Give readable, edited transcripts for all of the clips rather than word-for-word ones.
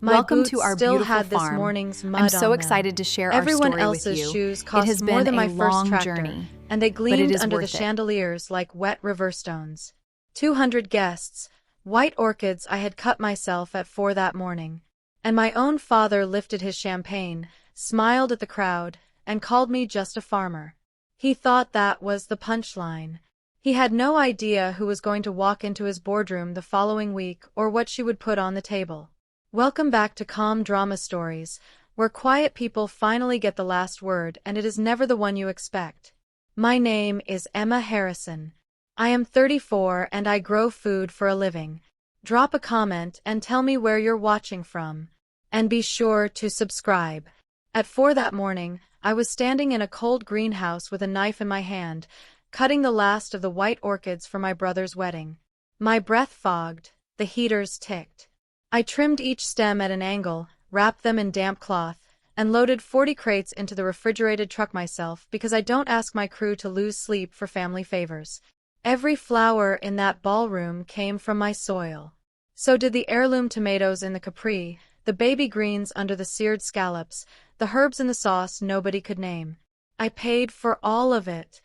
My Welcome boots to our still beautiful had this farm. morning's mud I'm on so them. excited to share our Everyone story with else's you. shoes It cost has more been than my a first long tractor, journey, and they but it gleamed is under the worth it. chandeliers like wet river stones. 200 guests, white orchids I had cut myself at 4 that morning. And my own father lifted his champagne, smiled at the crowd, and called me just a farmer. He thought that was the punchline. He had no idea who was going to walk into his boardroom the following week or what she would put on the table. Welcome back to Calm Drama Stories, where quiet people finally get the last word and it is never the one you expect. My name is Emma Harrison. I am 34 and I grow food for a living. Drop a comment and tell me where you're watching from. And be sure to subscribe. At 4 that morning, I was standing in a cold greenhouse with a knife in my hand, cutting the last of the white orchids for my brother's wedding. My breath fogged, the heaters ticked. I trimmed each stem at an angle, wrapped them in damp cloth, and loaded 40 crates into the refrigerated truck myself because I don't ask my crew to lose sleep for family favors. Every flower in that ballroom came from my soil. So did the heirloom tomatoes in the Capri, the baby greens under the seared scallops, the herbs in the sauce nobody could name. I paid for all of it.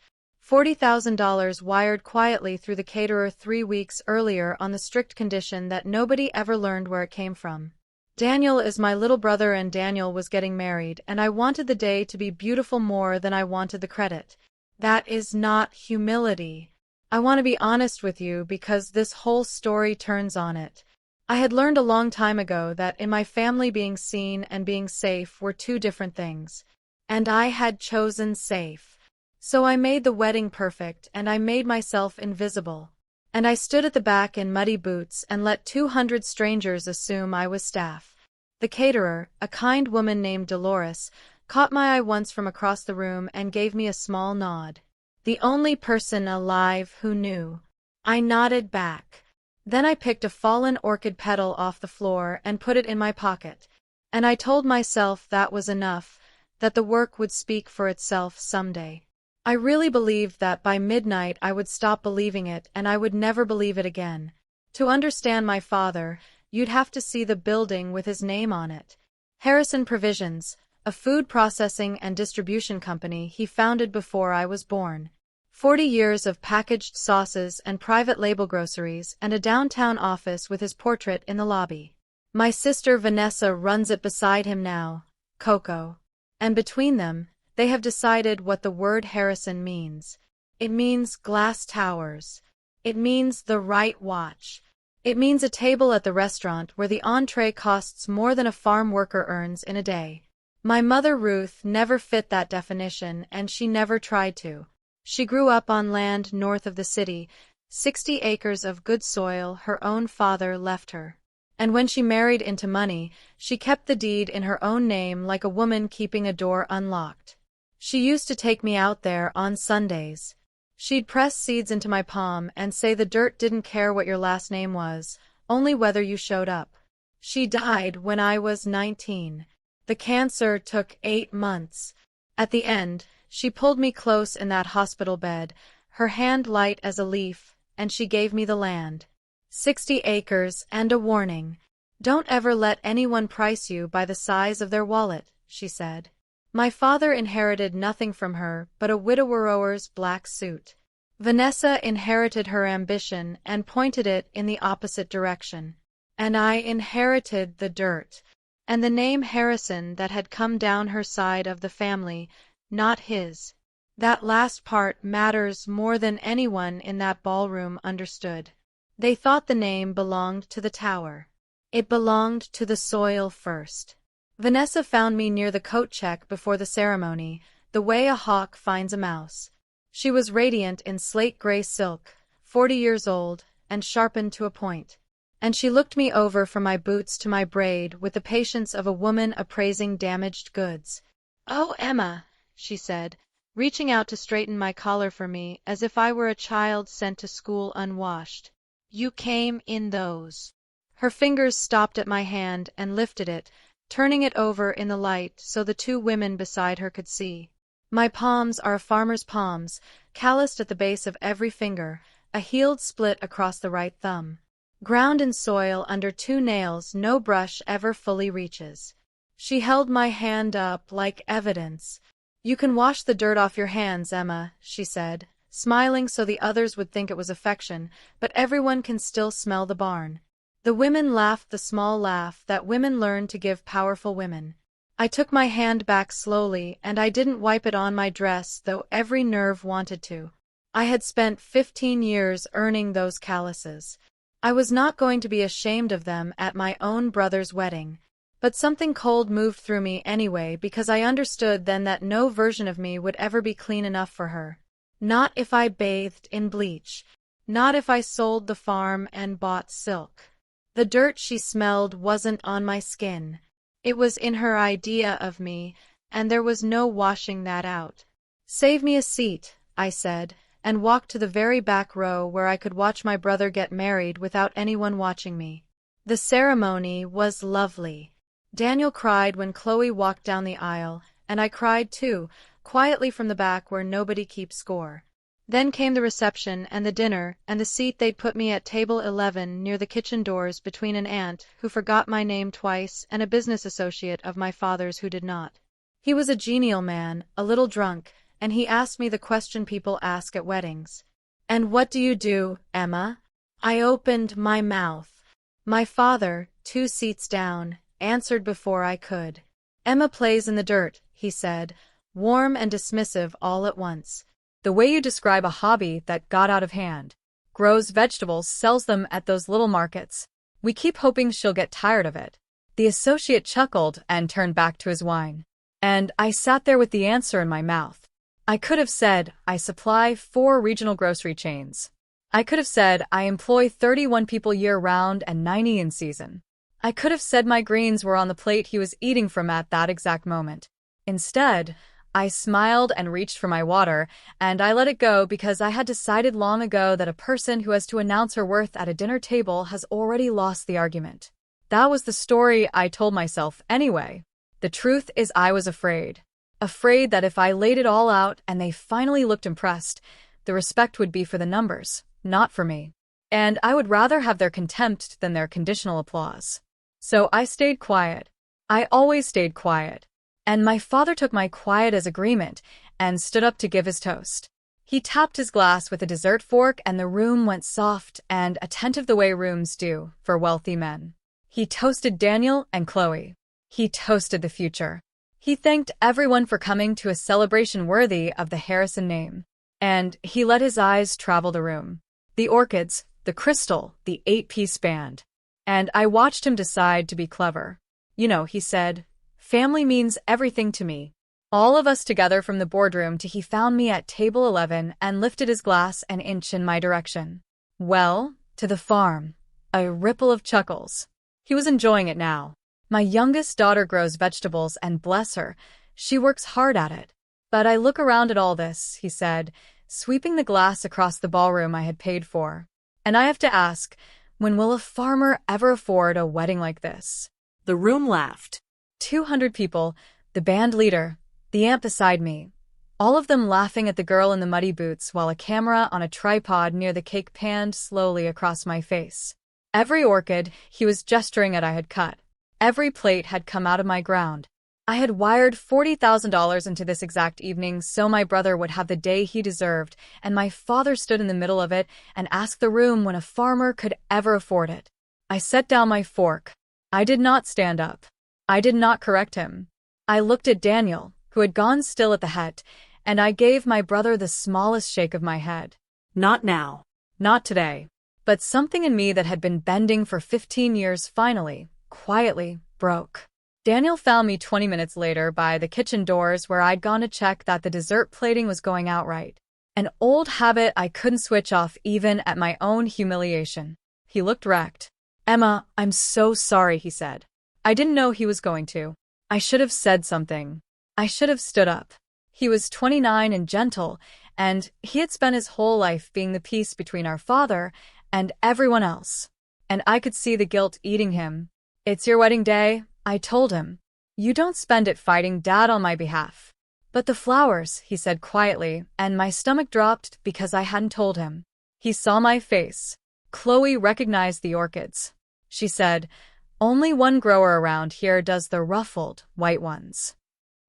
$40,000 wired quietly through the caterer 3 weeks earlier on the strict condition that nobody ever learned where it came from. Daniel is my little brother and Daniel was getting married and I wanted the day to be beautiful more than I wanted the credit. That is not humility. I want to be honest with you because this whole story turns on it. I had learned a long time ago that in my family being seen and being safe were two different things. And I had chosen safe. So I made the wedding perfect and I made myself invisible. And I stood at the back in muddy boots and let 200 strangers assume I was staff. The caterer, a kind woman named Dolores, caught my eye once from across the room and gave me a small nod. The only person alive who knew. I nodded back. Then I picked a fallen orchid petal off the floor and put it in my pocket. And I told myself that was enough, that the work would speak for itself someday. I really believed that by midnight I would stop believing it and I would never believe it again. To understand my father, you'd have to see the building with his name on it. Harrison Provisions, a food processing and distribution company he founded before I was born. 40 years of packaged sauces and private label groceries and a downtown office with his portrait in the lobby. My sister Vanessa runs it beside him now, Coco. And between them, they have decided what the word Harrison means. It means glass towers. It means the right watch. It means a table at the restaurant where the entree costs more than a farm worker earns in a day. My mother Ruth never fit that definition and she never tried to. She grew up on land north of the city, 60 acres of good soil her own father left her. And when she married into money, she kept the deed in her own name like a woman keeping a door unlocked. She used to take me out there on Sundays. She'd press seeds into my palm and say the dirt didn't care what your last name was, only whether you showed up. She died when I was 19. The cancer took 8 months. At the end, she pulled me close in that hospital bed, her hand light as a leaf, and she gave me the land. 60 acres and a warning. Don't ever let anyone price you by the size of their wallet, she said. My father inherited nothing from her but a widower's black suit. Vanessa inherited her ambition and pointed it in the opposite direction. And I inherited the dirt. And the name Harrison that had come down her side of the family, not his. That last part matters more than anyone in that ballroom understood. They thought the name belonged to the tower. It belonged to the soil first. Vanessa found me near the coat check before the ceremony, the way a hawk finds a mouse. She was radiant in slate-gray silk, 40 years old, and sharpened to a point. And she looked me over from my boots to my braid with the patience of a woman appraising damaged goods. "Oh, Emma," she said, reaching out to straighten my collar for me as if I were a child sent to school unwashed. "You came in those." Her fingers stopped at my hand and lifted it, turning it over in the light so the two women beside her could see. My palms are a farmer's palms, calloused at the base of every finger, a healed split across the right thumb. ground in soil under 2 nails no brush ever fully reaches. She held my hand up like evidence. You can wash the dirt off your hands, Emma, she said, smiling so the others would think it was affection, but everyone can still smell the barn. The women laughed the small laugh that women learn to give powerful women. I took my hand back slowly, and I didn't wipe it on my dress, though every nerve wanted to. I had spent 15 years earning those calluses. I was not going to be ashamed of them at my own brother's wedding. But something cold moved through me anyway, because I understood then that no version of me would ever be clean enough for her. Not if I bathed in bleach. Not if I sold the farm and bought silk. The dirt she smelled wasn't on my skin. It was in her idea of me, and there was no washing that out. "Save me a seat," I said, and walked to the very back row where I could watch my brother get married without anyone watching me. The ceremony was lovely. Daniel cried when Chloe walked down the aisle, and I cried too, quietly from the back where nobody keeps score. Then came the reception and the dinner, and the seat they'd put me at table 11 near the kitchen doors between an aunt who forgot my name twice and a business associate of my father's who did not. He was a genial man, a little drunk, and he asked me the question people ask at weddings. "And what do you do, Emma?" I opened my mouth. My father, 2 seats down, answered before I could. "Emma plays in the dirt," he said, warm and dismissive all at once. "The way you describe a hobby that got out of hand. Grows vegetables, sells them at those little markets. We keep hoping she'll get tired of it." The associate chuckled and turned back to his wine. And I sat there with the answer in my mouth. I could have said, I supply 4 regional grocery chains. I could have said, I employ 31 people year-round and 90 in season. I could have said my greens were on the plate he was eating from at that exact moment. Instead, I smiled and reached for my water, and I let it go because I had decided long ago that a person who has to announce her worth at a dinner table has already lost the argument. That was the story I told myself anyway. The truth is I was afraid. Afraid that if I laid it all out and they finally looked impressed, the respect would be for the numbers, not for me. And I would rather have their contempt than their conditional applause. So I stayed quiet. I always stayed quiet. And my father took my quiet as agreement and stood up to give his toast. He tapped his glass with a dessert fork and the room went soft and attentive the way rooms do for wealthy men. He toasted Daniel and Chloe. He toasted the future. He thanked everyone for coming to a celebration worthy of the Harrison name. And he let his eyes travel the room. The orchids, the crystal, the 8-piece band. And I watched him decide to be clever. "You know," he said, "family means everything to me." All of us together from the boardroom till he found me at table 11 and lifted his glass an inch in my direction. "Well, to the farm." A ripple of chuckles. He was enjoying it now. "My youngest daughter grows vegetables, and bless her, she works hard at it. But I look around at all this," he said, sweeping the glass across the ballroom I had paid for. "And I have to ask, when will a farmer ever afford a wedding like this?" The room laughed. 200 people, the band leader, the aunt beside me, all of them laughing at the girl in the muddy boots while a camera on a tripod near the cake panned slowly across my face. Every orchid he was gesturing at I had cut. Every plate had come out of my ground. I had wired $40,000 into this exact evening so my brother would have the day he deserved, and my father stood in the middle of it and asked the room when a farmer could ever afford it. I set down my fork. I did not stand up. I did not correct him. I looked at Daniel, who had gone still at the het, and I gave my brother the smallest shake of my head. "Not now." Not today. But something in me that had been bending for 15 years finally, quietly, broke. Daniel found me 20 minutes later by the kitchen doors where I'd gone to check that the dessert plating was going out right. An old habit I couldn't switch off even at my own humiliation. He looked wrecked. "Emma, I'm so sorry," he said. I didn't know he was going to. I should have said something. I should have stood up. He was 29 and gentle, and he had spent his whole life being the peace between our father and everyone else. And I could see the guilt eating him. "It's your wedding day," I told him. "You don't spend it fighting Dad on my behalf." "But the flowers," he said quietly, and my stomach dropped because I hadn't told him. He saw my face. Chloe recognized the orchids. She said, "Only one grower around here does the ruffled, white ones."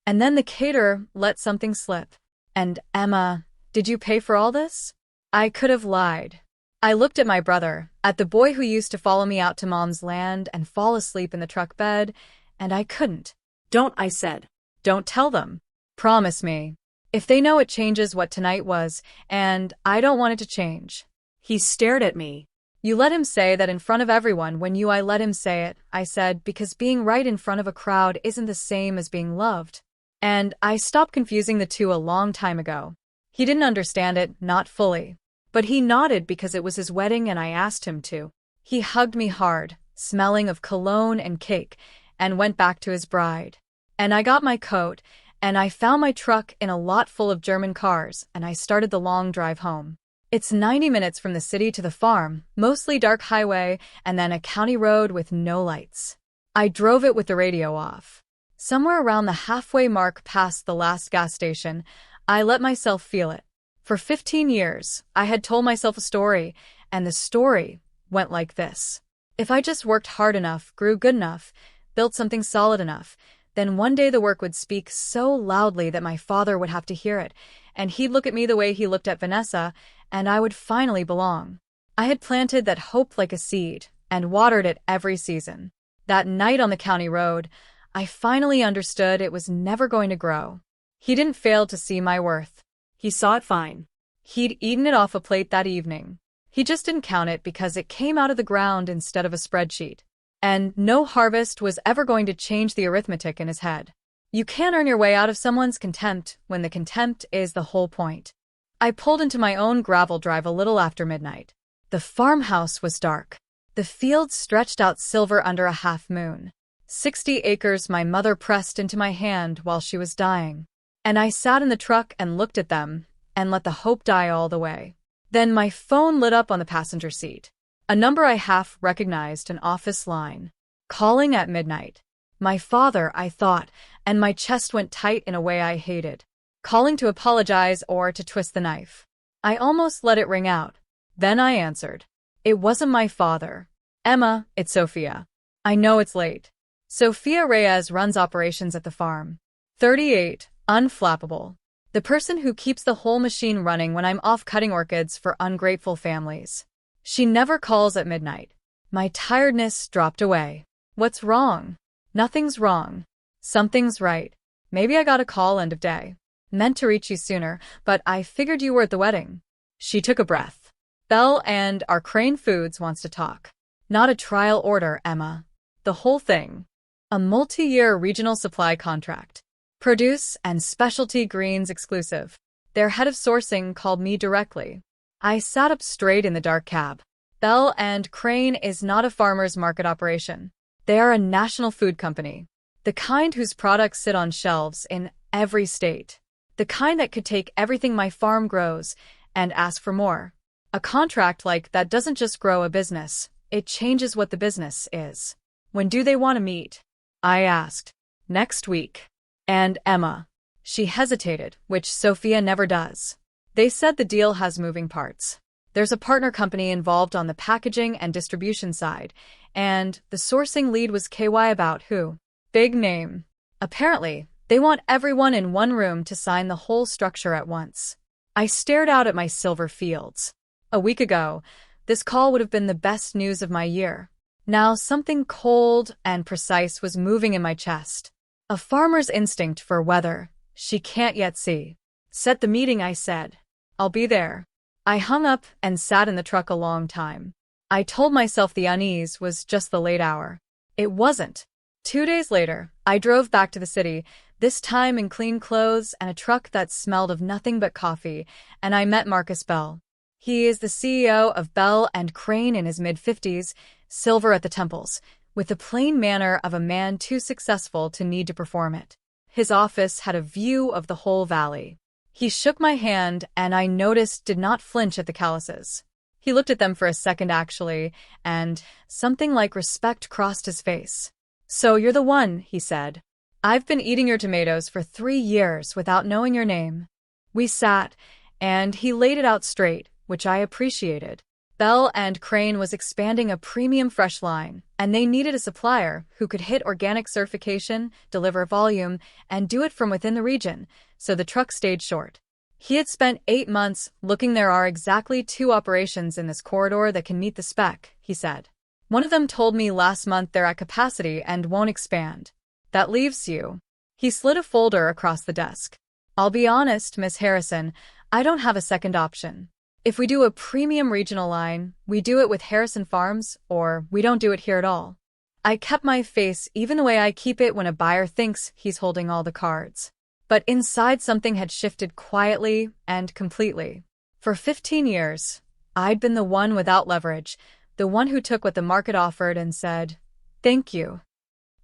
And then the caterer let something slip. "And Emma, did you pay for all this?" I could have lied. I looked at my brother, at the boy who used to follow me out to Mom's land and fall asleep in the truck bed, and I couldn't. Don't, I said. Don't tell them. Promise me. If they know, it changes what tonight was, and I don't want it to change. He stared at me. You let him say that in front of everyone when I let him say it, I said, because being right in front of a crowd isn't the same as being loved. And I stopped confusing the two a long time ago. He didn't understand it, not fully. But he nodded because it was his wedding and I asked him to. He hugged me hard, smelling of cologne and cake, and went back to his bride. And I got my coat, and I found my truck in a lot full of German cars, and I started the long drive home. It's 90 minutes from the city to the farm, mostly dark highway, and then a county road with no lights. I drove it with the radio off. Somewhere around the halfway mark past the last gas station, I let myself feel it. For 15 years, I had told myself a story, and the story went like this. If I just worked hard enough, grew good enough, built something solid enough, then one day the work would speak so loudly that my father would have to hear it, and he'd look at me the way he looked at Vanessa, and I would finally belong. I had planted that hope like a seed, and watered it every season. That night on the county road, I finally understood it was never going to grow. He didn't fail to see my worth. He saw it fine. He'd eaten it off a plate that evening. He just didn't count it because it came out of the ground instead of a spreadsheet. And no harvest was ever going to change the arithmetic in his head. You can't earn your way out of someone's contempt when the contempt is the whole point. I pulled into my own gravel drive a little after midnight. The farmhouse was dark. The fields stretched out silver under a half moon. 60 acres my mother pressed into my hand while she was dying. And I sat in the truck and looked at them, and let the hope die all the way. Then my phone lit up on the passenger seat. A number I half recognized, an office line. Calling at midnight. My father, I thought, and my chest went tight in a way I hated. Calling to apologize or to twist the knife. I almost let it ring out. Then I answered. It wasn't my father. Emma, it's Sophia. I know it's late. Sophia Reyes runs operations at the farm. 38. Unflappable. The person who keeps the whole machine running when I'm off cutting orchids for ungrateful families. She never calls at midnight. My tiredness dropped away. What's wrong? Nothing's wrong. Something's right. Maybe I got a call end of day. Meant to reach you sooner, but I figured you were at the wedding. She took a breath. Belle and our Crane Foods wants to talk. Not a trial order, Emma. The whole thing. A multi-year regional supply contract. Produce and specialty greens exclusive. Their head of sourcing called me directly. I sat up straight in the dark cab. Bell and Crane is not a farmer's market operation. They are a national food company. The kind whose products sit on shelves in every state. The kind that could take everything my farm grows and ask for more. A contract like that doesn't just grow a business, it changes what the business is. When do they want to meet? I asked. Next week. And Emma. She hesitated, which Sophia never does. They said the deal has moving parts. There's a partner company involved on the packaging and distribution side, and the sourcing lead was KY about who. Big name. Apparently, they want everyone in one room to sign the whole structure at once. I stared out at my silver fields. A week ago, this call would have been the best news of my year. Now something cold and precise was moving in my chest. A farmer's instinct for weather she can't yet see. Set the meeting, I said. I'll be there. I hung up and sat in the truck a long time. I told myself the unease was just the late hour. It wasn't. 2 days later, I drove back to the city, this time in clean clothes and a truck that smelled of nothing but coffee, and I met Marcus Bell. He is the CEO of Bell and Crane in his mid-50s, silver at the temples, with the plain manner of a man too successful to need to perform it. His office had a view of the whole valley. He shook my hand and I noticed did not flinch at the calluses. He looked at them for a second actually, and something like respect crossed his face. So you're the one, he said. I've been eating your tomatoes for 3 years without knowing your name. We sat, and he laid it out straight, which I appreciated. Bell and Crane was expanding a premium fresh line, and they needed a supplier who could hit organic certification, deliver volume, and do it from within the region, so the truck stayed short. He had spent 8 months looking. There are exactly 2 operations in this corridor that can meet the spec, he said. One of them told me last month they're at capacity and won't expand. That leaves you. He slid a folder across the desk. I'll be honest, Miss Harrison, I don't have a second option. If we do a premium regional line, we do it with Harrison Farms, or we don't do it here at all. I kept my face even the way I keep it when a buyer thinks he's holding all the cards. But inside something had shifted quietly and completely. For 15 years, I'd been the one without leverage, the one who took what the market offered and said, "Thank you."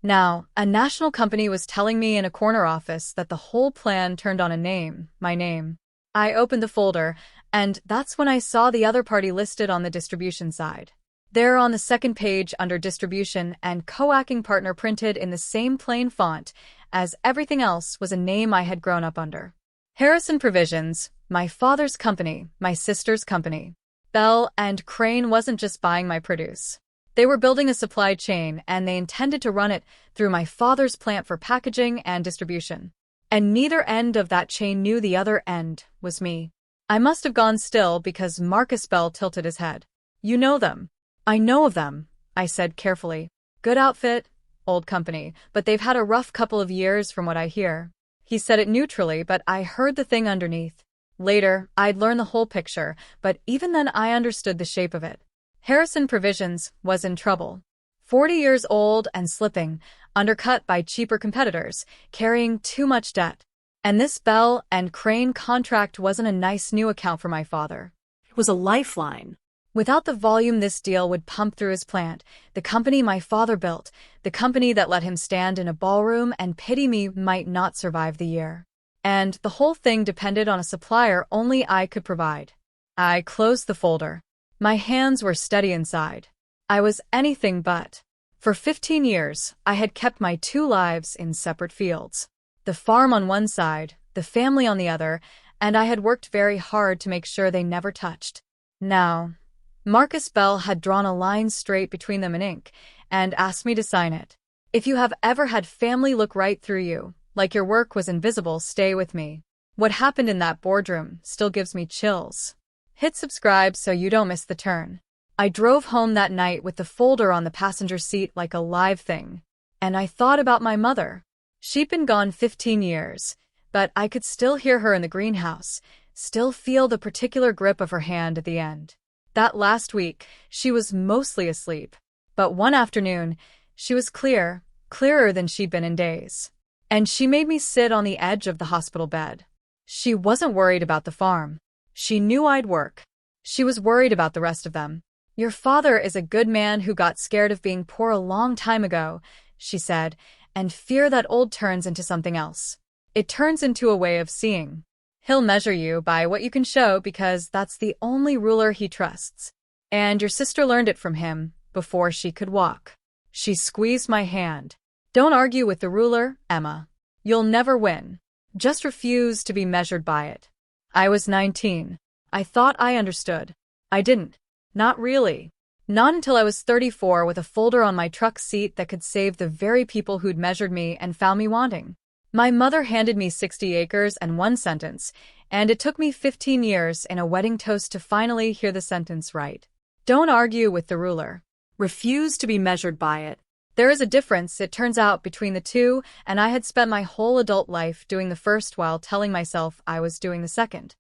Now, a national company was telling me in a corner office that the whole plan turned on my name. I opened the folder, and that's when I saw the other party listed on the distribution side. There on the second page under distribution and co-acting partner printed in the same plain font as everything else was a name I had grown up under. Harrison Provisions, my father's company, my sister's company. Bell and Crane wasn't just buying my produce. They were building a supply chain, and they intended to run it through my father's plant for packaging and distribution. And neither end of that chain knew the other end was me. I must have gone still because Marcus Bell tilted his head. You know them. I know of them, I said carefully. Good outfit, old company, but they've had a rough couple of years from what I hear. He said it neutrally, but I heard the thing underneath. Later, I'd learn the whole picture, but even then I understood the shape of it. Harrison Provisions was in trouble. 40 years old and slipping, undercut by cheaper competitors, carrying too much debt. And this Bell and Crane contract wasn't a nice new account for my father. It was a lifeline. Without the volume this deal would pump through his plant, the company my father built, the company that let him stand in a ballroom and pity me, might not survive the year. And the whole thing depended on a supplier only I could provide. I closed the folder. My hands were steady inside. I was anything but. For 15 years, I had kept my 2 lives in separate fields. The farm on one side, the family on the other, and I had worked very hard to make sure they never touched. Now, Marcus Bell had drawn a line straight between them in ink and asked me to sign it. If you have ever had family look right through you, like your work was invisible, stay with me. What happened in that boardroom still gives me chills. Hit subscribe so you don't miss the turn. I drove home that night with the folder on the passenger seat like a live thing. And I thought about my mother. She'd been gone 15 years, but I could still hear her in the greenhouse, still feel the particular grip of her hand at the end. That last week, she was mostly asleep. But one afternoon, she was clearer than she'd been in days. And she made me sit on the edge of the hospital bed. She wasn't worried about the farm. She knew I'd work. She was worried about the rest of them. Your father is a good man who got scared of being poor a long time ago, she said, and fear that old turns into something else. It turns into a way of seeing. He'll measure you by what you can show because that's the only ruler he trusts. And your sister learned it from him before she could walk. She squeezed my hand. Don't argue with the ruler, Emma. You'll never win. Just refuse to be measured by it. I was 19. I thought I understood. I didn't. Not really. Not until I was 34 with a folder on my truck seat that could save the very people who'd measured me and found me wanting. My mother handed me 60 acres and 1 sentence, and it took me 15 years in a wedding toast to finally hear the sentence right. Don't argue with the ruler. Refuse to be measured by it. There is a difference, it turns out, between the two, and I had spent my whole adult life doing the first while telling myself I was doing the second.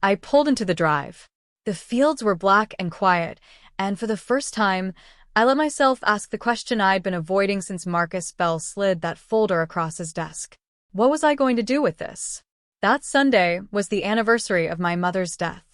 I pulled into the drive. The fields were black and quiet, and for the first time, I let myself ask the question I'd been avoiding since Marcus Bell slid that folder across his desk. What was I going to do with this? That Sunday was the anniversary of my mother's death.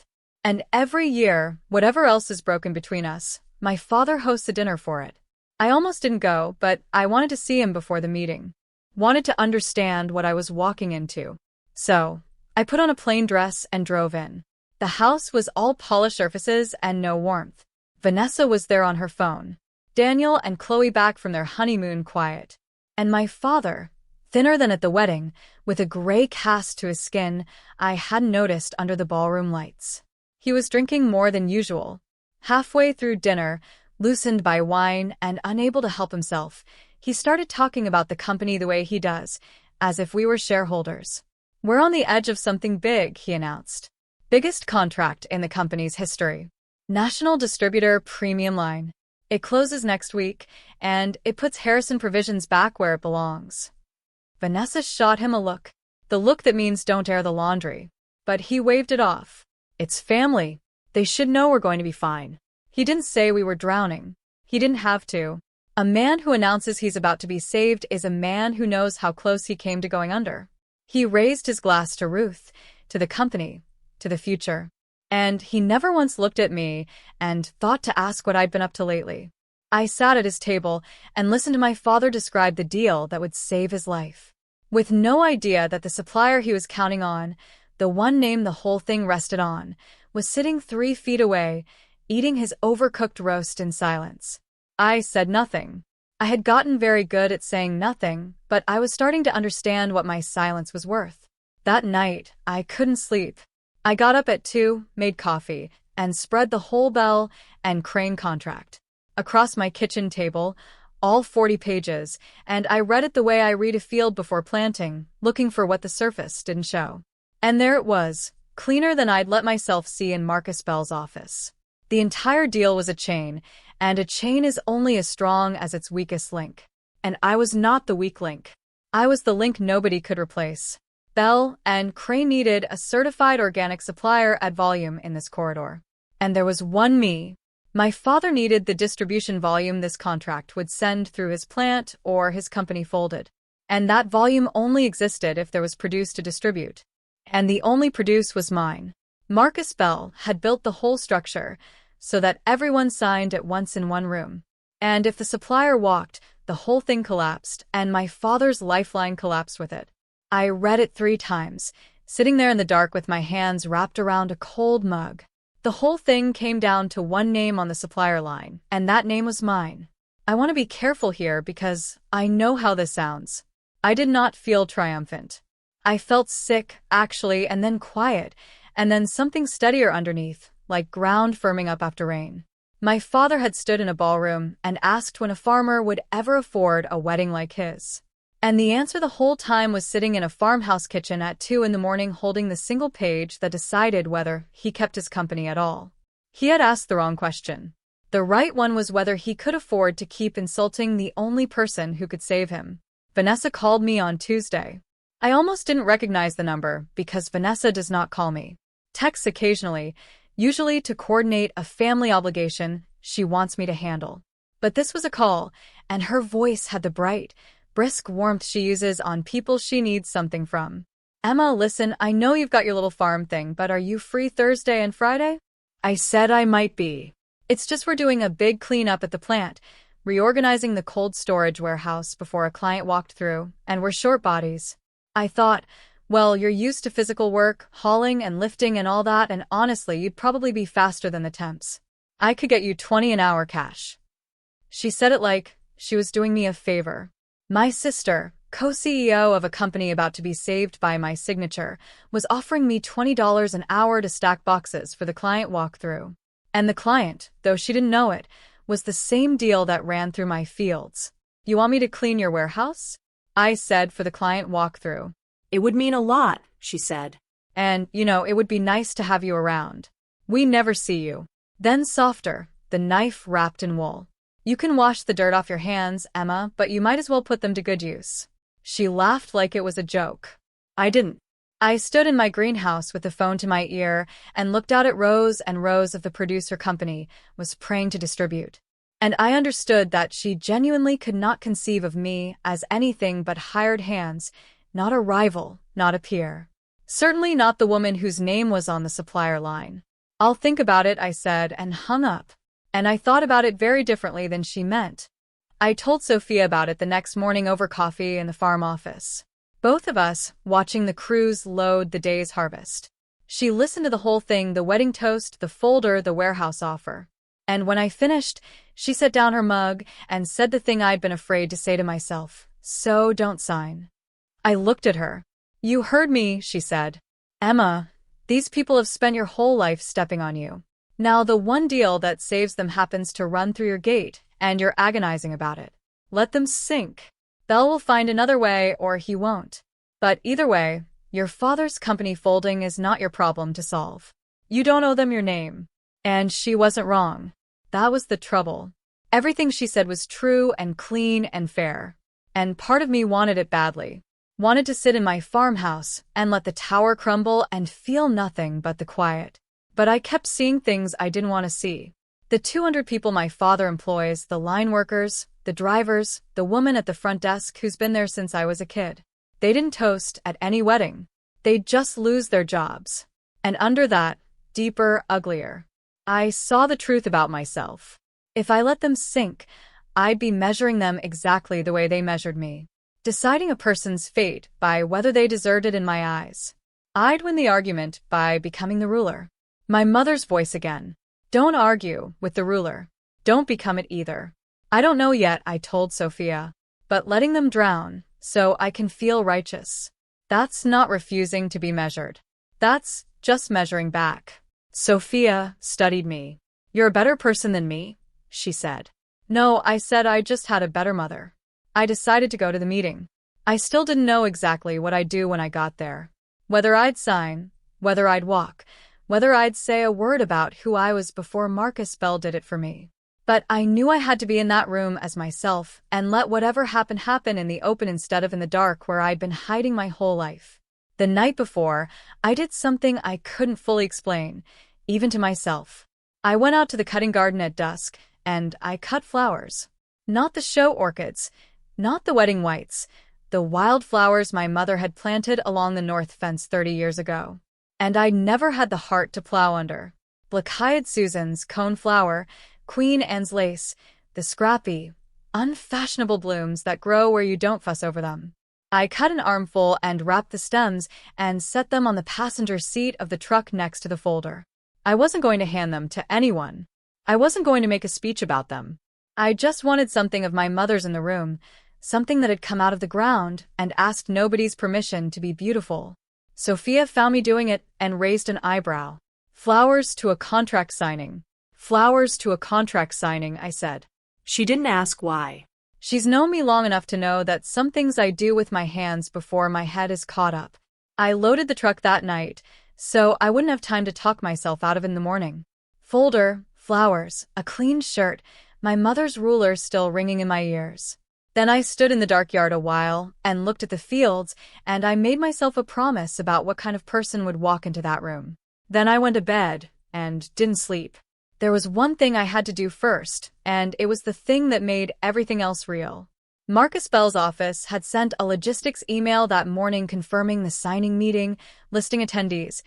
And every year, whatever else is broken between us, my father hosts a dinner for it. I almost didn't go, but I wanted to see him before the meeting. Wanted to understand what I was walking into. So, I put on a plain dress and drove in. The house was all polished surfaces and no warmth. Vanessa was there on her phone. Daniel and Chloe back from their honeymoon quiet. And my father, thinner than at the wedding, with a gray cast to his skin I hadn't noticed under the ballroom lights. He was drinking more than usual. Halfway through dinner, loosened by wine and unable to help himself, he started talking about the company the way he does, as if we were shareholders. "We're on the edge of something big," he announced. "Biggest contract in the company's history. National Distributor Premium Line. It closes next week, and it puts Harrison Provisions back where it belongs." Vanessa shot him a look. The look that means don't air the laundry. But he waved it off. "It's family. They should know we're going to be fine." He didn't say we were drowning. He didn't have to. A man who announces he's about to be saved is a man who knows how close he came to going under. He raised his glass to Ruth, to the company, to the future. And he never once looked at me and thought to ask what I'd been up to lately. I sat at his table and listened to my father describe the deal that would save his life. With no idea that the supplier he was counting on, the one name the whole thing rested on, was sitting 3 feet away, eating his overcooked roast in silence. I said nothing. I had gotten very good at saying nothing, but I was starting to understand what my silence was worth. That night, I couldn't sleep. I got up at 2, made coffee, and spread the whole Bell and Crane contract across my kitchen table, all 40 pages, and I read it the way I read a field before planting, looking for what the surface didn't show. And there it was, cleaner than I'd let myself see in Marcus Bell's office. The entire deal was a chain, and a chain is only as strong as its weakest link. And I was not the weak link. I was the link nobody could replace. Bell and Crane needed a certified organic supplier at volume in this corridor. And there was one me. My father needed the distribution volume this contract would send through his plant or his company folded. And that volume only existed if there was produce to distribute. And the only produce was mine. Marcus Bell had built the whole structure so that everyone signed at once in one room. And if the supplier walked, the whole thing collapsed, and my father's lifeline collapsed with it. I read it 3 times, sitting there in the dark with my hands wrapped around a cold mug. The whole thing came down to one name on the supplier line, and that name was mine. I want to be careful here because I know how this sounds. I did not feel triumphant. I felt sick, actually, and then quiet, and then something steadier underneath, like ground firming up after rain. My father had stood in a ballroom and asked when a farmer would ever afford a wedding like his. And the answer the whole time was sitting in a farmhouse kitchen at 2 in the morning holding the single page that decided whether he kept his company at all. He had asked the wrong question. The right one was whether he could afford to keep insulting the only person who could save him. Vanessa called me on Tuesday. I almost didn't recognize the number because Vanessa does not call me. Texts occasionally, usually to coordinate a family obligation she wants me to handle. But this was a call, and her voice had the bright, brisk warmth she uses on people she needs something from. "Emma, listen, I know you've got your little farm thing, but are you free Thursday and Friday?" I said I might be. "It's just we're doing a big cleanup at the plant, reorganizing the cold storage warehouse before a client walked through, and we're short bodies." I thought, well, you're used to physical work, hauling and lifting and all that, and honestly, you'd probably be faster than the temps. I could get you 20 an hour cash. She said it like she was doing me a favor. My sister, co-CEO of a company about to be saved by my signature, was offering me $20 an hour to stack boxes for the client walkthrough. And the client, though she didn't know it, was the same deal that ran through my fields. "You want me to clean your warehouse?" I said for the client walkthrough. "It would mean a lot," she said. "And, it would be nice to have you around. We never see you." Then softer, the knife wrapped in wool. "You can wash the dirt off your hands, Emma, but you might as well put them to good use." She laughed like it was a joke. I didn't. I stood in my greenhouse with the phone to my ear and looked out at rows and rows of the producer company was praying to distribute. And I understood that she genuinely could not conceive of me as anything but hired hands, not a rival, not a peer. Certainly not the woman whose name was on the supplier line. "I'll think about it," I said, and hung up. And I thought about it very differently than she meant. I told Sophia about it the next morning over coffee in the farm office. Both of us watching the crews load the day's harvest. She listened to the whole thing, the wedding toast, the folder, the warehouse offer. And when I finished, she set down her mug and said the thing I'd been afraid to say to myself, "So don't sign." I looked at her. "You heard me," she said. "Emma, these people have spent your whole life stepping on you. Now the one deal that saves them happens to run through your gate, and you're agonizing about it. Let them sink. Bell will find another way or he won't. But either way, your father's company folding is not your problem to solve. You don't owe them your name. And she wasn't wrong. That was the trouble. Everything she said was true and clean and fair. And part of me wanted it badly. Wanted to sit in my farmhouse and let the tower crumble and feel nothing but the quiet. But I kept seeing things I didn't want to see. The 200 people my father employs, the line workers, the drivers, the woman at the front desk who's been there since I was a kid. They didn't toast at any wedding. They'd just lose their jobs. And under that, deeper, uglier, I saw the truth about myself. If I let them sink, I'd be measuring them exactly the way they measured me. Deciding a person's fate by whether they deserved it in my eyes. I'd win the argument by becoming the ruler. My mother's voice again. Don't argue with the ruler. Don't become it either. I don't know yet, I told Sophia. But letting them drown, so I can feel righteous. That's not refusing to be measured. That's just measuring back. Sophia studied me. You're a better person than me, she said. No, I said I just had a better mother. I decided to go to the meeting. I still didn't know exactly what I'd do when I got there. Whether I'd sign, whether I'd walk, whether I'd say a word about who I was before Marcus Bell did it for me. But I knew I had to be in that room as myself and let whatever happened happen in the open instead of in the dark where I'd been hiding my whole life. The night before, I did something I couldn't fully explain, even to myself. I went out to the cutting garden at dusk, and I cut flowers. Not the show orchids, not the wedding whites, the wild flowers my mother had planted along the north fence 30 years ago. And I never had the heart to plow under. Black-eyed Susan's cone flower, Queen Anne's lace, the scrappy, unfashionable blooms that grow where you don't fuss over them. I cut an armful and wrapped the stems and set them on the passenger seat of the truck next to the folder. I wasn't going to hand them to anyone. I wasn't going to make a speech about them. I just wanted something of my mother's in the room, something that had come out of the ground and asked nobody's permission to be beautiful. Sophia found me doing it and raised an eyebrow. Flowers to a contract signing. Flowers to a contract signing, I said. She didn't ask why. She's known me long enough to know that some things I do with my hands before my head is caught up. I loaded the truck that night, so I wouldn't have time to talk myself out of it in the morning. Folder, flowers, a clean shirt, my mother's ruler still ringing in my ears. Then I stood in the dark yard a while and looked at the fields, and I made myself a promise about what kind of person would walk into that room. Then I went to bed and didn't sleep. There was one thing I had to do first, and it was the thing that made everything else real. Marcus Bell's office had sent a logistics email that morning confirming the signing meeting, listing attendees,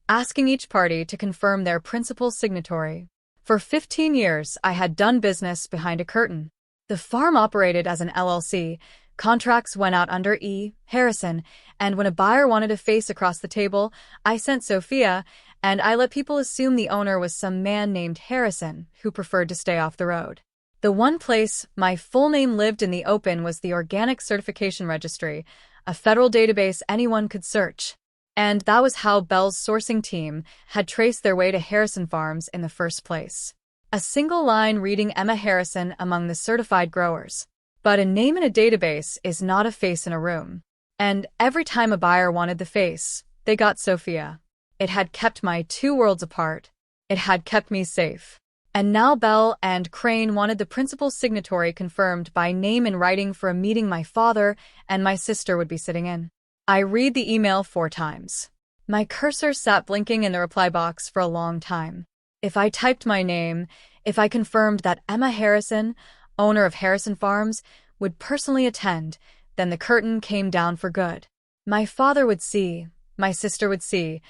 asking each party to confirm their principal signatory. For 15 years, I had done business behind a curtain. The farm operated as an LLC, contracts went out under E. Harrison, and when a buyer wanted a face across the table, I sent Sophia, and I let people assume the owner was some man named Harrison who preferred to stay off the road. The one place my full name lived in the open was the Organic Certification Registry, a federal database anyone could search. And that was how Bell's sourcing team had traced their way to Harrison Farms in the first place. A single line reading Emma Harrison among the certified growers. But a name in a database is not a face in a room. And every time a buyer wanted the face, they got Sophia. It had kept my two worlds apart. It had kept me safe. And now Bell and Crane wanted the principal signatory confirmed by name in writing for a meeting my father and my sister would be sitting in. I read the email 4 times. My cursor sat blinking in the reply box for a long time. If I typed my name, if I confirmed that Emma Harrison, owner of Harrison Farms, would personally attend, then the curtain came down for good. My father would see, my sister would see,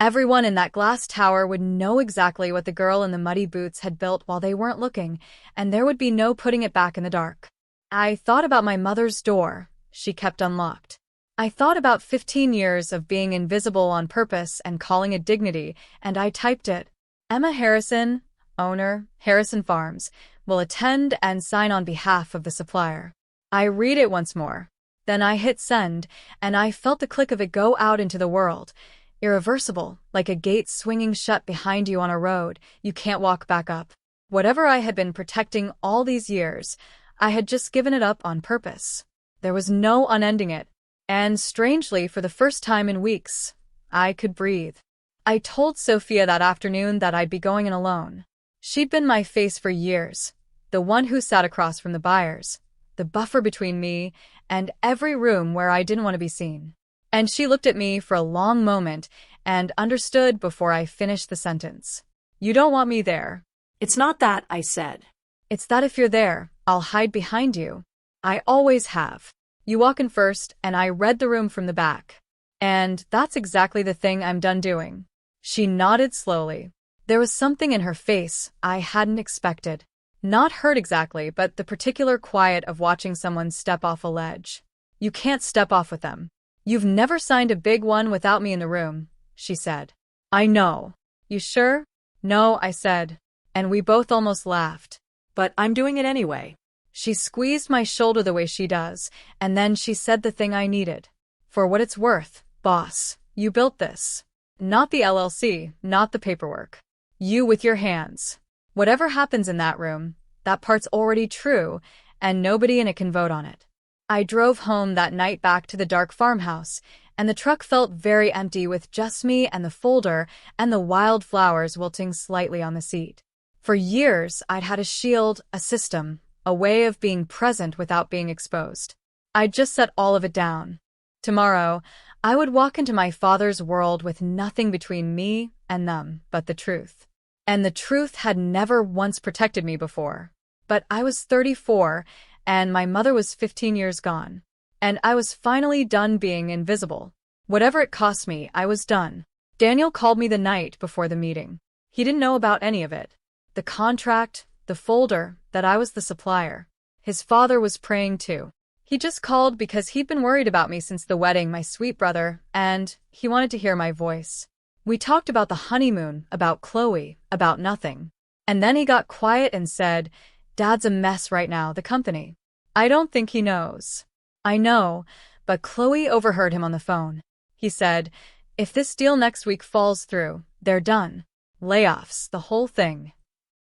everyone in that glass tower would know exactly what the girl in the muddy boots had built while they weren't looking, and there would be no putting it back in the dark. I thought about my mother's door, she kept unlocked. I thought about 15 years of being invisible on purpose and calling it dignity, and I typed it. Emma Harrison, owner, Harrison Farms, will attend and sign on behalf of the supplier. I read it once more. Then I hit send, and I felt the click of it go out into the world. Irreversible, like a gate swinging shut behind you on a road you can't walk back up. Whatever I had been protecting all these years, I had just given it up on purpose. There was no unending it, and strangely, for the first time in weeks, I could breathe. I told Sophia that afternoon that I'd be going in alone. She'd been my face for years, the one who sat across from the buyers, the buffer between me and every room where I didn't want to be seen. And she looked at me for a long moment and understood before I finished the sentence. You don't want me there. It's not that, I said. It's that if you're there, I'll hide behind you. I always have. You walk in first, and I read the room from the back. And that's exactly the thing I'm done doing. She nodded slowly. There was something in her face I hadn't expected. Not hurt exactly, but the particular quiet of watching someone step off a ledge. You can't step off with them. You've never signed a big one without me in the room, she said. I know. You sure? No, I said. And we both almost laughed. But I'm doing it anyway. She squeezed my shoulder the way she does, and then she said the thing I needed. For what it's worth, boss, you built this. Not the LLC, not the paperwork. You with your hands. Whatever happens in that room, that part's already true, and nobody in it can vote on it. I drove home that night back to the dark farmhouse, and the truck felt very empty with just me and the folder and the wild flowers wilting slightly on the seat. For years, I'd had a shield, a system, a way of being present without being exposed. I'd just set all of it down. Tomorrow, I would walk into my father's world with nothing between me and them but the truth. And the truth had never once protected me before. But I was 34, and my mother was 15 years gone. And I was finally done being invisible. Whatever it cost me, I was done. Daniel called me the night before the meeting. He didn't know about any of it. The contract, the folder, that I was the supplier. His father was praying too. He just called because he'd been worried about me since the wedding, my sweet brother, and he wanted to hear my voice. We talked about the honeymoon, about Chloe, about nothing. And then he got quiet and said, Dad's a mess right now, the company. I don't think he knows. I know, but Chloe overheard him on the phone. He said, if this deal next week falls through, they're done. Layoffs, the whole thing.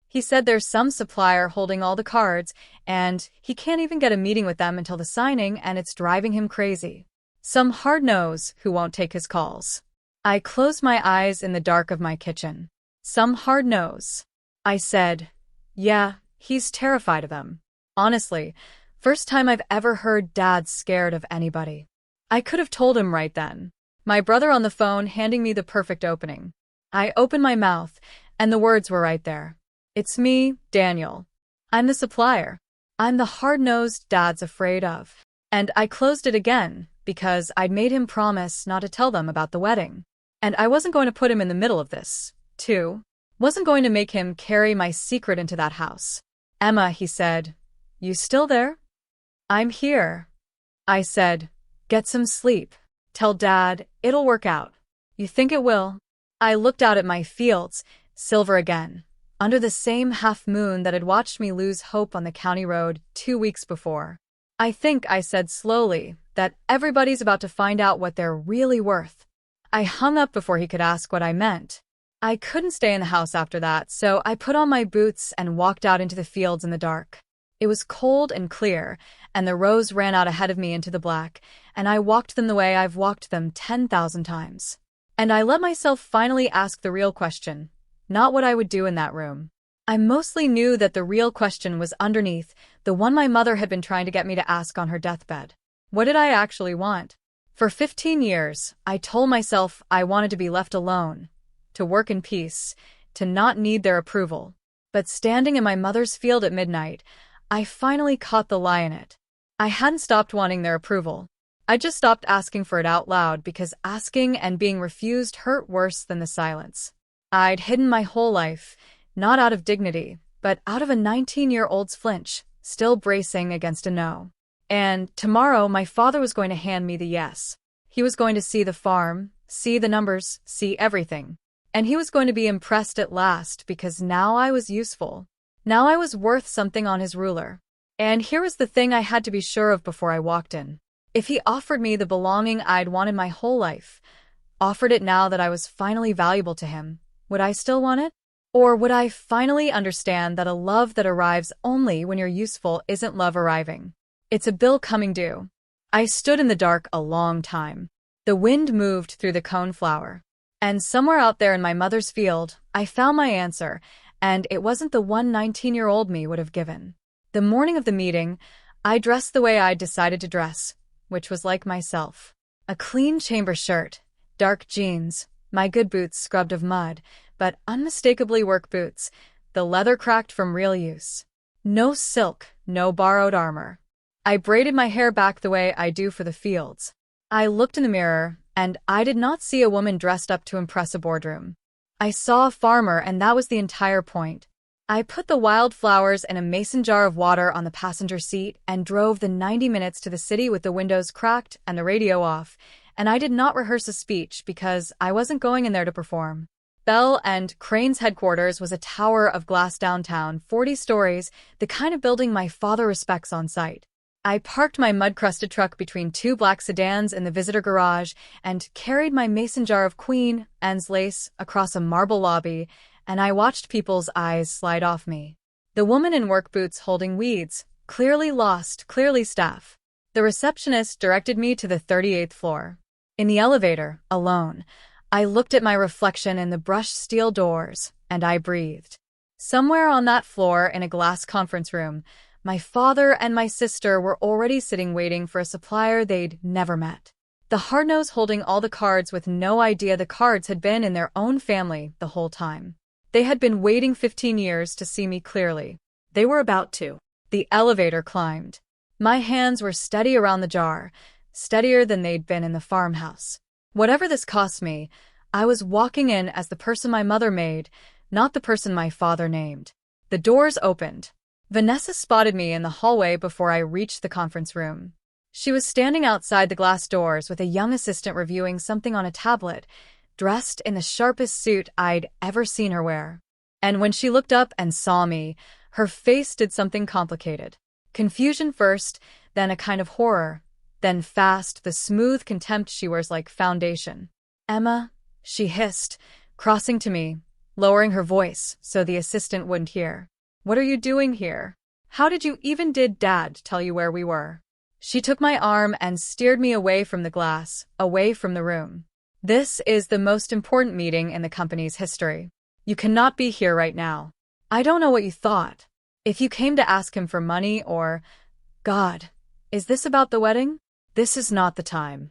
He said there's some supplier holding all the cards, and he can't even get a meeting with them until the signing, and it's driving him crazy. Some hard nose who won't take his calls. I closed my eyes in the dark of my kitchen. Some hard nose. I said, yeah, he's terrified of them. Honestly, first time I've ever heard Dad scared of anybody. I could have told him right then. My brother on the phone handing me the perfect opening. I opened my mouth, and the words were right there. It's me, Daniel. I'm the supplier. I'm the hard-nosed Dad's afraid of. And I closed it again, because I'd made him promise not to tell them about the wedding. And I wasn't going to put him in the middle of this, too. Wasn't going to make him carry my secret into that house. Emma, he said, you still there? I'm here. I said, get some sleep. Tell Dad, it'll work out. You think it will? I looked out at my fields, silver again, under the same half-moon that had watched me lose hope on the county road 2 weeks before. I think, I said slowly, that everybody's about to find out what they're really worth. I hung up before he could ask what I meant. I couldn't stay in the house after that, so I put on my boots and walked out into the fields in the dark. It was cold and clear, and the rows ran out ahead of me into the black, and I walked them the way I've walked them 10,000 times. And I let myself finally ask the real question, not what I would do in that room. I mostly knew that the real question was underneath, the one my mother had been trying to get me to ask on her deathbed. What did I actually want? For 15 years, I told myself I wanted to be left alone, to work in peace, to not need their approval. But standing in my mother's field at midnight, I finally caught the lie in it. I hadn't stopped wanting their approval. I just stopped asking for it out loud because asking and being refused hurt worse than the silence. I'd hidden my whole life, not out of dignity, but out of a 19-year-old's flinch, still bracing against a no. And tomorrow my father was going to hand me the yes. He was going to see the farm, see the numbers, see everything. And he was going to be impressed at last because now I was useful. Now I was worth something on his ruler. And here was the thing I had to be sure of before I walked in. If he offered me the belonging I'd wanted my whole life, offered it now that I was finally valuable to him, would I still want it? Or would I finally understand that a love that arrives only when you're useful isn't love arriving? It's a bill coming due. I stood in the dark a long time. The wind moved through the coneflower. And somewhere out there in my mother's field, I found my answer, and it wasn't the one 19-year-old me would have given. The morning of the meeting, I dressed the way I'd decided to dress, which was like myself. A clean chamber shirt, dark jeans, my good boots scrubbed of mud, but unmistakably work boots, the leather cracked from real use. No silk, no borrowed armor. I braided my hair back the way I do for the fields. I looked in the mirror, and I did not see a woman dressed up to impress a boardroom. I saw a farmer, and that was the entire point. I put the wildflowers in a mason jar of water on the passenger seat and drove the 90 minutes to the city with the windows cracked and the radio off, and I did not rehearse a speech because I wasn't going in there to perform. Bell and Crane's headquarters was a tower of glass downtown, 40 stories, the kind of building my father respects on sight. I parked my mud-crusted truck between two black sedans in the visitor garage and carried my mason jar of Queen Anne's lace across a marble lobby, and I watched people's eyes slide off me. The woman in work boots holding weeds, clearly lost, clearly staff. The receptionist directed me to the 38th floor. In the elevator, alone, I looked at my reflection in the brushed steel doors, and I breathed. Somewhere on that floor in a glass conference room, my father and my sister were already sitting waiting for a supplier they'd never met. The hard-nose holding all the cards with no idea the cards had been in their own family the whole time. They had been waiting 15 years to see me clearly. They were about to. The elevator climbed. My hands were steady around the jar, steadier than they'd been in the farmhouse. Whatever this cost me, I was walking in as the person my mother made, not the person my father named. The doors opened. Vanessa spotted me in the hallway before I reached the conference room. She was standing outside the glass doors with a young assistant reviewing something on a tablet, dressed in the sharpest suit I'd ever seen her wear. And when she looked up and saw me, her face did something complicated. Confusion first, then a kind of horror, then fast, the smooth contempt she wears like foundation. "Emma," she hissed, crossing to me, lowering her voice so the assistant wouldn't hear. "What are you doing here? How did Dad tell you where we were?" She took my arm and steered me away from the glass, away from the room. "This is the most important meeting in the company's history. You cannot be here right now. I don't know what you thought. If you came to ask him for money or, God, is this about the wedding? This is not the time."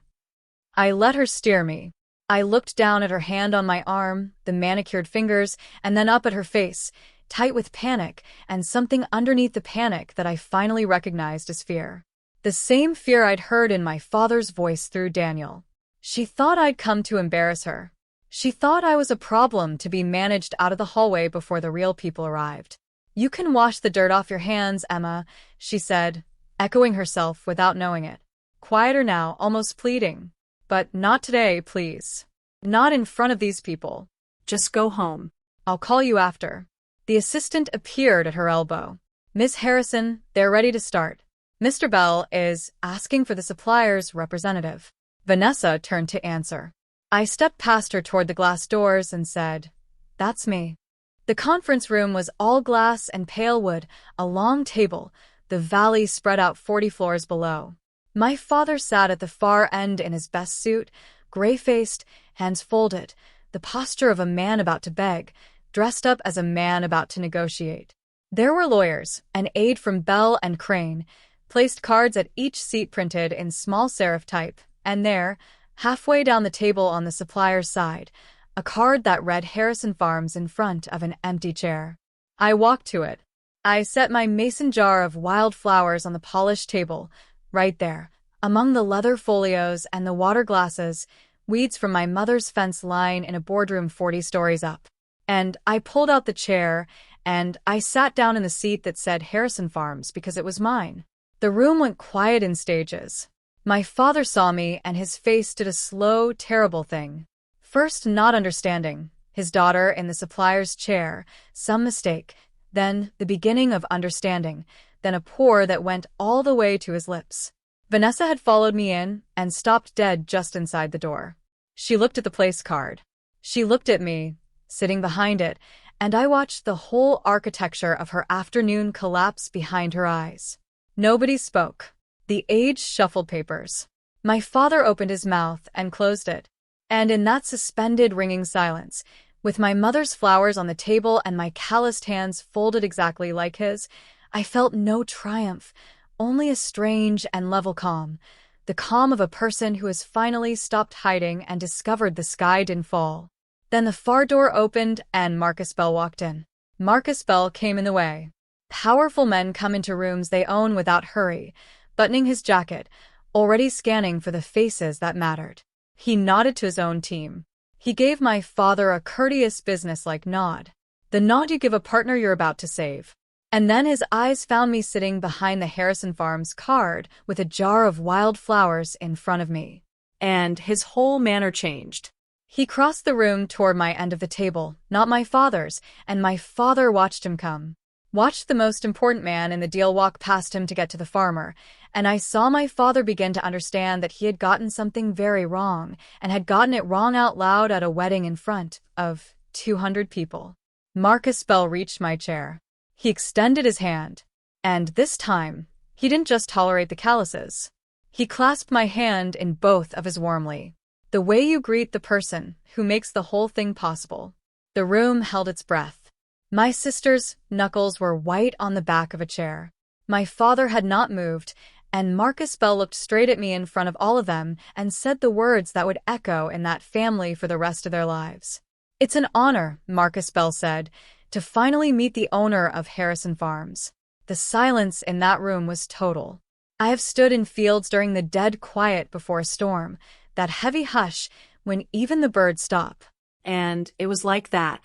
I let her steer me. I looked down at her hand on my arm, the manicured fingers, and then up at her face, tight with panic, and something underneath the panic that I finally recognized as fear. The same fear I'd heard in my father's voice through Daniel. She thought I'd come to embarrass her. She thought I was a problem to be managed out of the hallway before the real people arrived. "You can wash the dirt off your hands, Emma," she said, echoing herself without knowing it. Quieter now, almost pleading. "But not today, please. Not in front of these people. Just go home. I'll call you after." The assistant appeared at her elbow. "Miss Harrison, they're ready to start. Mr. Bell is asking for the supplier's representative." Vanessa turned to answer. I stepped past her toward the glass doors and said, "That's me." The conference room was all glass and pale wood, a long table, the valley spread out 40 floors below. My father sat at the far end in his best suit, gray-faced, hands folded, the posture of a man about to beg, dressed up as a man about to negotiate. There were lawyers, an aide from Bell and Crane, placed cards at each seat printed in small serif type, and there, halfway down the table on the supplier's side, a card that read Harrison Farms in front of an empty chair. I walked to it. I set my mason jar of wild flowers on the polished table, right there, among the leather folios and the water glasses, weeds from my mother's fence line in a boardroom 40 stories up. And I pulled out the chair, and I sat down in the seat that said Harrison Farms because it was mine. The room went quiet in stages. My father saw me, and his face did a slow, terrible thing. First, not understanding, his daughter in the supplier's chair, some mistake, then the beginning of understanding, then a pour that went all the way to his lips. Vanessa had followed me in and stopped dead just inside the door. She looked at the place card. She looked at me, sitting behind it, and I watched the whole architecture of her afternoon collapse behind her eyes. Nobody spoke. The age shuffled papers. My father opened his mouth and closed it. And in that suspended, ringing silence, with my mother's flowers on the table and my calloused hands folded exactly like his, I felt no triumph, only a strange and level calm. The calm of a person who has finally stopped hiding and discovered the sky didn't fall. Then the far door opened and Marcus Bell walked in. Marcus Bell came in the way. Powerful men come into rooms they own without hurry, buttoning his jacket, already scanning for the faces that mattered. He nodded to his own team. He gave my father a courteous businesslike nod. The nod you give a partner you're about to save. And then his eyes found me sitting behind the Harrison Farms card with a jar of wild flowers in front of me. And his whole manner changed. He crossed the room toward my end of the table, not my father's, and my father watched him come. Watched the most important man in the deal walk past him to get to the farmer, and I saw my father begin to understand that he had gotten something very wrong, and had gotten it wrong out loud at a wedding in front of 200 people. Marcus Bell reached my chair. He extended his hand, and this time, he didn't just tolerate the calluses. He clasped my hand in both of his warmly. The way you greet the person who makes the whole thing possible. The room held its breath. My sister's knuckles were white on the back of a chair. My father had not moved, and Marcus Bell looked straight at me in front of all of them and said the words that would echo in that family for the rest of their lives. "It's an honor," Marcus Bell said, "to finally meet the owner of Harrison Farms." The silence in that room was total. I have stood in fields during the dead quiet before a storm, that heavy hush when even the birds stop. And it was like that.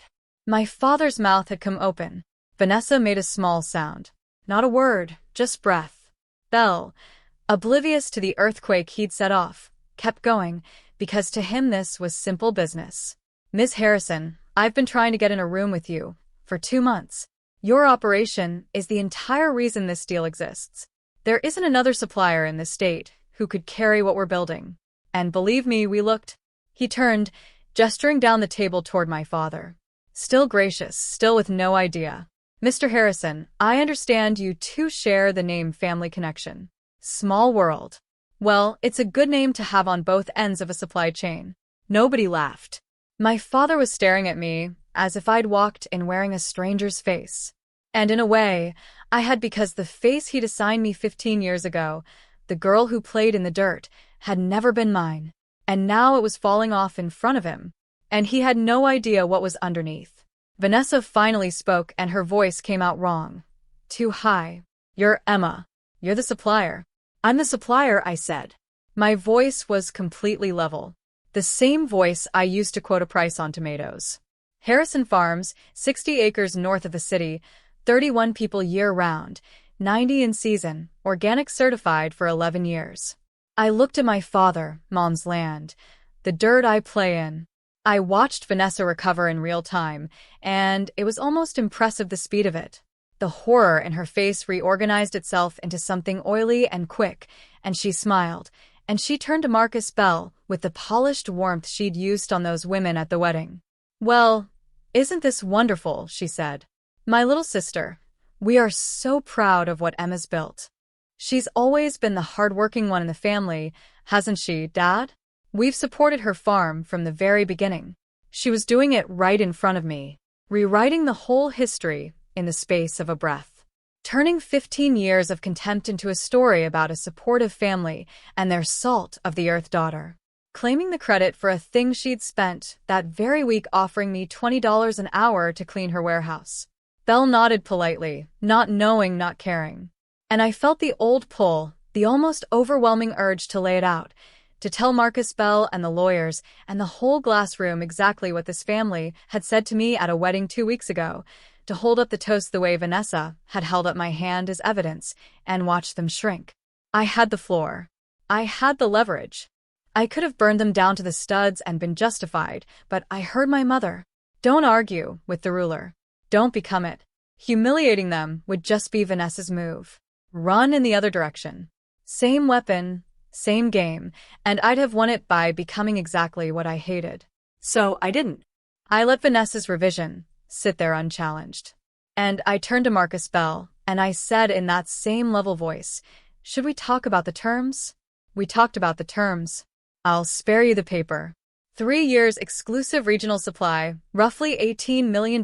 My father's mouth had come open. Vanessa made a small sound. Not a word, just breath. Bell, oblivious to the earthquake he'd set off, kept going, because to him this was simple business. "Miss Harrison, I've been trying to get in a room with you for 2 months. Your operation is the entire reason this deal exists. There isn't another supplier in this state who could carry what we're building. And believe me, we looked." He turned, gesturing down the table toward my father. Still gracious, still with no idea. "Mr. Harrison, I understand you two share the name Family Connection. Small world. Well, it's a good name to have on both ends of a supply chain." Nobody laughed. My father was staring at me as if I'd walked in wearing a stranger's face. And in a way, I had, because the face he'd assigned me 15 years ago, the girl who played in the dirt, had never been mine. And now it was falling off in front of him. And he had no idea what was underneath. Vanessa finally spoke and her voice came out wrong. Too high. "You're Emma. You're the supplier." "I'm the supplier," I said. My voice was completely level. The same voice I used to quote a price on tomatoes. Harrison Farms, 60 acres north of the city, 31 people year-round, 90 in season, organic certified for 11 years. I looked at my father, Mom's land, the dirt I play in. I watched Vanessa recover in real time, and it was almost impressive the speed of it. The horror in her face reorganized itself into something oily and quick, and she smiled, and she turned to Marcus Bell with the polished warmth she'd used on those women at the wedding. "Well, isn't this wonderful?" she said. "My little sister, we are so proud of what Emma's built. She's always been the hardworking one in the family, hasn't she, Dad? We've supported her farm from the very beginning. She was doing it right in front of me, rewriting the whole history in the space of a breath, turning 15 years of contempt into a story about a supportive family and their salt of the earth daughter, claiming the credit for a thing she'd spent that very week offering me $20 an hour to clean her warehouse." Bell nodded politely, not knowing, not caring. And I felt the old pull, the almost overwhelming urge to lay it out, to tell Marcus Bell and the lawyers and the whole glass room exactly what this family had said to me at a wedding 2 weeks ago, to hold up the toast the way Vanessa had held up my hand as evidence, and watch them shrink. I had the floor. I had the leverage. I could have burned them down to the studs and been justified, but I heard my mother. "Don't argue with the ruler. Don't become it." Humiliating them would just be Vanessa's move. Run in the other direction. Same weapon, Same game, and I'd have won it by becoming exactly what I hated. So I didn't. I let Vanessa's revision sit there unchallenged. And I turned to Marcus Bell, and I said in that same level voice, "Should we talk about the terms?" We talked about the terms. I'll spare you the paper. 3 years exclusive regional supply, roughly $18 million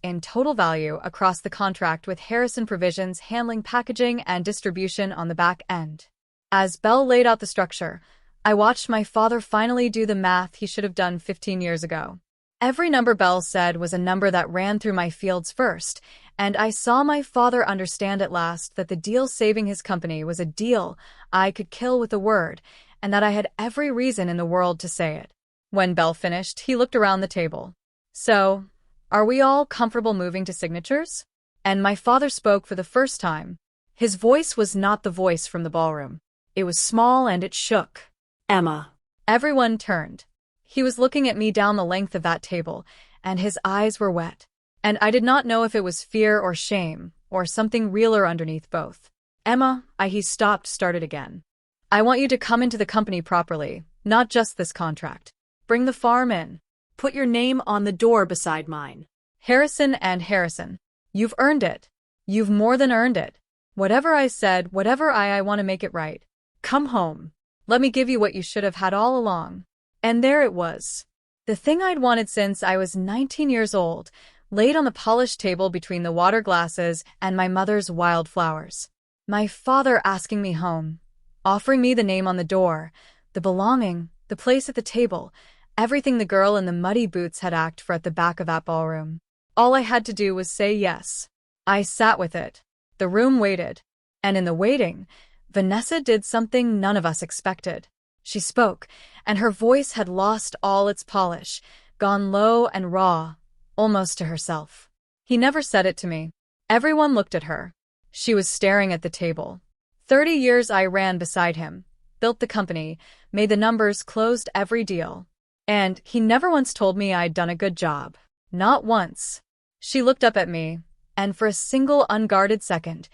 in total value across the contract with Harrison Provisions handling packaging and distribution on the back end. As Bell laid out the structure, I watched my father finally do the math he should have done 15 years ago. Every number Bell said was a number that ran through my fields first, and I saw my father understand at last that the deal saving his company was a deal I could kill with a word, and that I had every reason in the world to say it. When Bell finished, he looked around the table. "So, are we all comfortable moving to signatures?" And my father spoke for the first time. His voice was not the voice from the ballroom. It was small and it shook. Emma. Everyone turned. He was looking at me down the length of that table, and his eyes were wet. And I did not know if it was fear or shame, or something realer underneath both. "Emma," he started again. "I want you to come into the company properly, not just this contract. Bring the farm in. Put your name on the door beside mine. Harrison and Harrison. You've earned it. You've more than earned it. Whatever I said, whatever I want to make it right. Come home. Let me give you what you should have had all along." And there it was. The thing I'd wanted since I was 19 years old, laid on the polished table between the water glasses and my mother's wildflowers. My father asking me home, offering me the name on the door, the belonging, the place at the table, everything the girl in the muddy boots had asked for at the back of that ballroom. All I had to do was say yes. I sat with it. The room waited. And in the waiting, Vanessa did something none of us expected. She spoke, and her voice had lost all its polish, gone low and raw, almost to herself. He never said it to me. Everyone looked at her. She was staring at the table. 30 years I ran beside him, built the company, made the numbers, closed every deal. And he never once told me I'd done a good job. Not once. She looked up at me, and for a single unguarded second,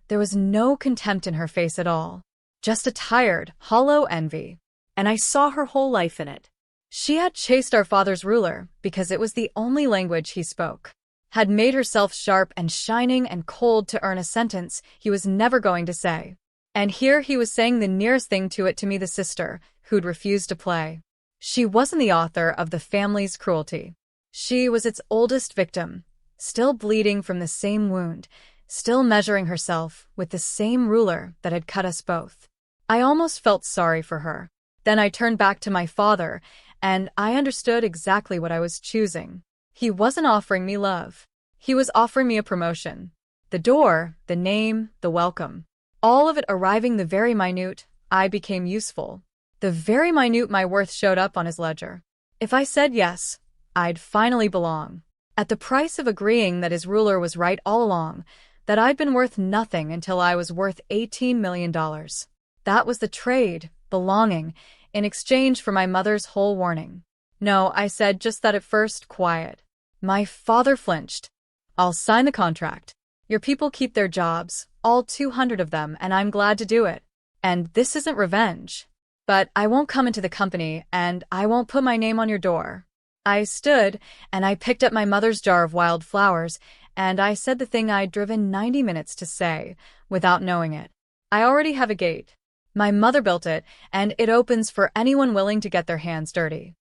there was no contempt in her face at all. Just a tired, hollow envy. And I saw her whole life in it. She had chased our father's ruler because it was the only language he spoke, had made herself sharp and shining and cold to earn a sentence he was never going to say. And here he was saying the nearest thing to it to me, the sister, who'd refused to play. She wasn't the author of the family's cruelty. She was its oldest victim, still bleeding from the same wound, still measuring herself with the same ruler that had cut us both. I almost felt sorry for her. Then I turned back to my father, and I understood exactly what I was choosing. He wasn't offering me love. He was offering me a promotion. The door, the name, the welcome. All of it arriving the very minute I became useful. The very minute my worth showed up on his ledger. If I said yes, I'd finally belong. At the price of agreeing that his ruler was right all along, that I'd been worth nothing until I was worth $18 million. That was the trade, belonging, in exchange for my mother's whole warning. "No," I said, just that at first, quiet. My father flinched. "I'll sign the contract. Your people keep their jobs, all 200 of them, and I'm glad to do it. And this isn't revenge. But I won't come into the company, and I won't put my name on your door." I stood, and I picked up my mother's jar of wild flowers, and I said the thing I'd driven 90 minutes to say, without knowing it. "I already have a gate. My mother built it, and it opens for anyone willing to get their hands dirty."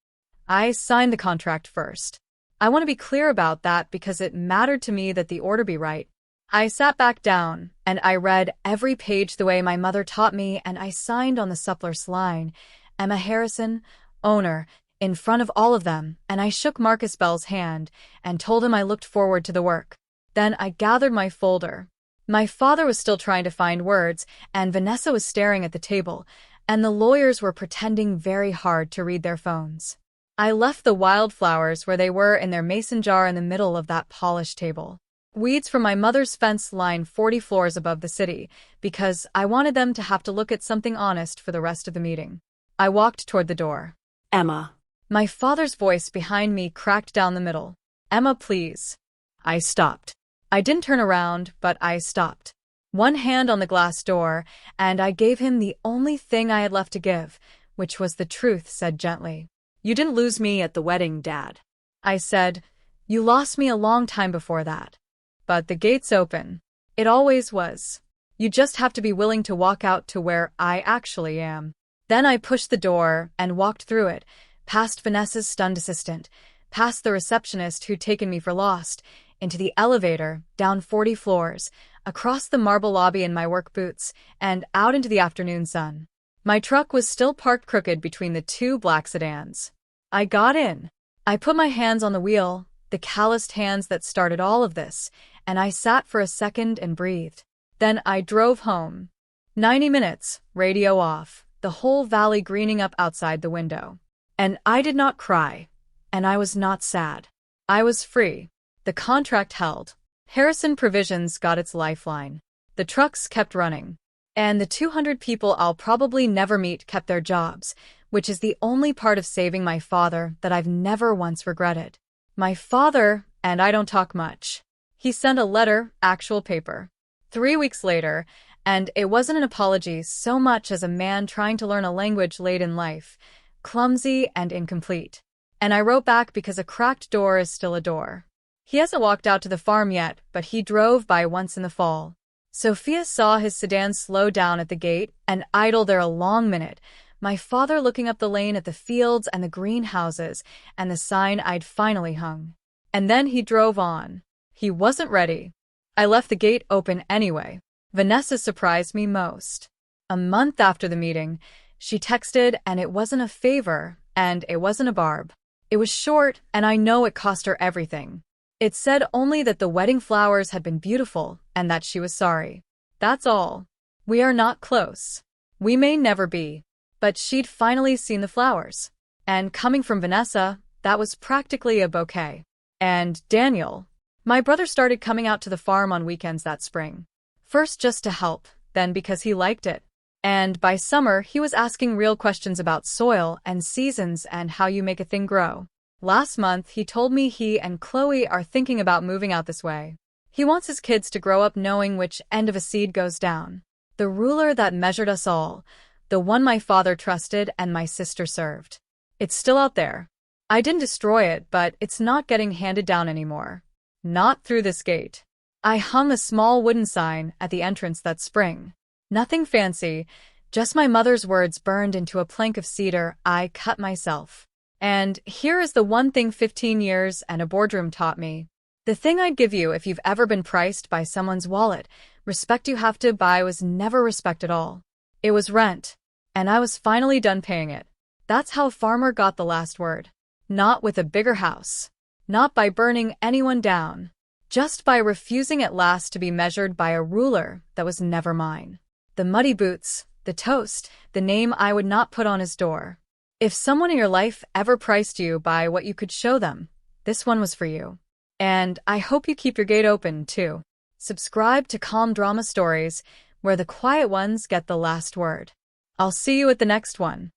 I signed the contract first. I want to be clear about that because it mattered to me that the order be right. I sat back down, and I read every page the way my mother taught me, and I signed on the suppler's line, "Emma Harrison, owner," in front of all of them, and I shook Marcus Bell's hand and told him I looked forward to the work. Then I gathered my folder. My father was still trying to find words, and Vanessa was staring at the table, and the lawyers were pretending very hard to read their phones. I left the wildflowers where they were in their mason jar in the middle of that polished table. Weeds from my mother's fence line 40 floors above the city, because I wanted them to have to look at something honest for the rest of the meeting. I walked toward the door. "Emma." My father's voice behind me cracked down the middle. "Emma, please." I stopped. I didn't turn around, but I stopped. one hand on the glass door, and I gave him the only thing I had left to give, which was the truth said gently. You didn't lose me at the wedding, Dad. I said, you lost me a long time before that. But the gate's open. It always was. You just have to be willing to walk out to where I actually am. Then I pushed the door and walked through it, past Vanessa's stunned assistant, past the receptionist who'd taken me for lost, into the elevator, down 40 floors, across the marble lobby in my work boots, and out into the afternoon sun. My truck was still parked crooked between the two black sedans. I got in. I put my hands on the wheel, the calloused hands that started all of this, and I sat for a second and breathed. Then I drove home. 90 minutes, radio off, the whole valley greening up outside the window. And I did not cry. And I was not sad. I was free. The contract held. Harrison Provisions got its lifeline. The trucks kept running. And the 200 people I'll probably never meet kept their jobs, which is the only part of saving my father that I've never once regretted. My father, and I don't talk much. He sent a letter, actual paper. 3 weeks later, and it wasn't an apology so much as a man trying to learn a language late in life, clumsy and incomplete. And I wrote back because a cracked door is still a door. He hasn't walked out to the farm yet, but he drove by once in the fall. Sophia saw his sedan slow down at the gate and idle there a long minute, my father looking up the lane at the fields and the greenhouses and the sign I'd finally hung. And then he drove on. He wasn't ready. I left the gate open anyway. Vanessa surprised me most. A month after the meeting, she texted, and it wasn't a favor, and it wasn't a barb. It was short, and I know it cost her everything. It said only that the wedding flowers had been beautiful and that she was sorry. That's all. We are not close. We may never be. But she'd finally seen the flowers. And coming from Vanessa, that was practically a bouquet. And Daniel. My brother started coming out to the farm on weekends that spring. First just to help, then because he liked it. And by summer, he was asking real questions about soil and seasons and how you make a thing grow. Last month, he told me he and Chloe are thinking about moving out this way. He wants his kids to grow up knowing which end of a seed goes down. The ruler that measured us all, the one my father trusted and my sister served. It's still out there. I didn't destroy it, but it's not getting handed down anymore. Not through this gate. I hung a small wooden sign at the entrance that spring. Nothing fancy, just my mother's words burned into a plank of cedar I cut myself. And here is the one thing 15 years and a boardroom taught me. The thing I'd give you if you've ever been priced by someone's wallet, respect you have to buy was never respect at all. It was rent. And I was finally done paying it. That's how Farmer got the last word. Not with a bigger house. Not by burning anyone down. Just by refusing at last to be measured by a ruler that was never mine. The muddy boots, the toast, the name I would not put on his door. If someone in your life ever priced you by what you could show them, this one was for you. And I hope you keep your gate open, too. Subscribe to Calm Drama Stories, where the quiet ones get the last word. I'll see you at the next one.